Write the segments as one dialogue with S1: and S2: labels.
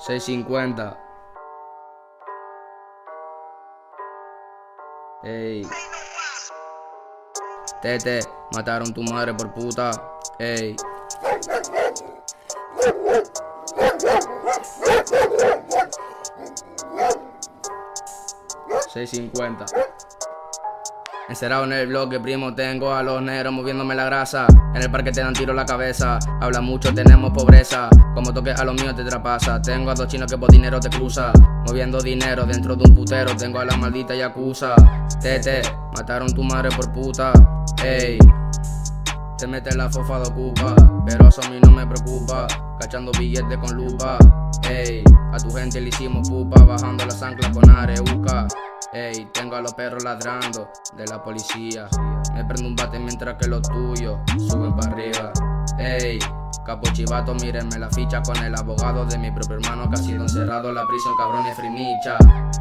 S1: 650. Ey. Tete, mataron tu madre por puta. Ey. $6.50. Encerrado en el bloque, primo, tengo a los negros moviéndome la grasa. En el parque te dan tiro la cabeza. Habla mucho, tenemos pobreza. Como toques a los míos te traspasa. Tengo a dos chinos que por dinero te cruza. Moviendo dinero dentro de un putero. Tengo a la maldita Yakuza. Tete, mataron tu madre por puta. Ey. Te mete la fofa de ocupa, pero eso a mí no me preocupa. Cachando billetes con lupa. Ey, a tu gente le hicimos pupa, bajando las anclas con areuca. Ey, tengo a los perros ladrando de la policía. Me prendo un bate mientras que los tuyos suben para arriba. Ey, capo chivato, mírenme la ficha con el abogado de mi propio hermano que ha sido encerrado en la prisión, cabrón y frimicha.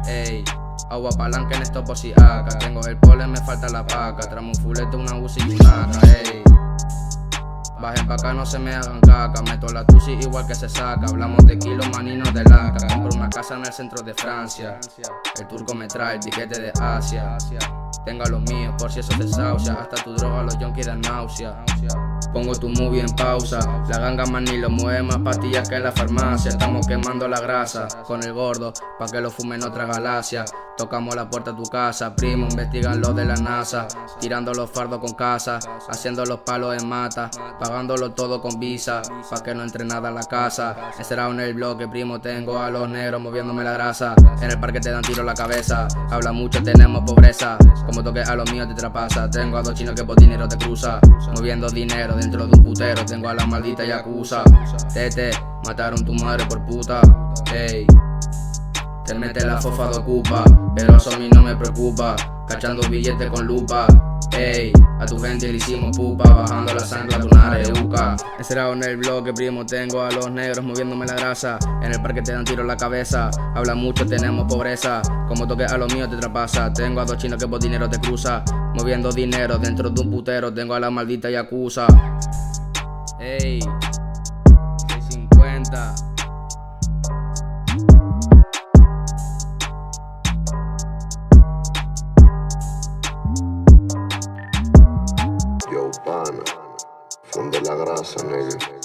S1: Ey, agua palanca en esto por si acá. Tengo el polen, me falta la paca. Tramo un fulete, una Uzi y una AK. Ey, bajen pa' acá, no se me hagan caca. Meto la tusi igual que se saca. Hablamos de kilos, maninos de laca. Compro una casa en el centro de Francia. El turco me trae el tiquete de Asia. Tengo a los míos por si eso te saucia. Hasta tu droga los junkies dan náusea. Pongo tu movie en pausa. La ganga más ni lo mueve, más pastillas que en la farmacia. Estamos quemando la grasa con el gordo pa' que lo fume en otra galaxia. Tocamos la puerta a tu casa, primo, investigan lo de la NASA. Tirando los fardos con casa, haciendo los palos en mata. Pagándolo todo con visa, pa' que no entre nada a la casa. Encerrado en el bloque, primo, tengo a los negros moviéndome la grasa. En el parque te dan tiro en la cabeza. Habla mucho, tenemos pobreza. Como toques a los míos te traspasa. Tengo a dos chinos que por dinero te cruza. Moviendo dinero dentro de un putero. Tengo a la maldita Yakuza. Tete, mataron tu madre por puta. Ey. Te mete la fofa de ocupa, pero eso a mí no me preocupa. Cachando billetes con lupa. Ey, a tu gente le hicimos pupa, bajando la sangre de una areuca. Encerrado en el bloque, primo, tengo a los negros moviéndome la grasa. En el parque te dan tiro en la cabeza. Habla mucho, tenemos pobreza. Como toques a los míos te traspasa. Tengo a dos chinos que por dinero te cruza. Moviendo dinero dentro de un putero. Tengo a la maldita Yakuza. Ey, 650.
S2: Yo, pana, fonde la grasa, nigga.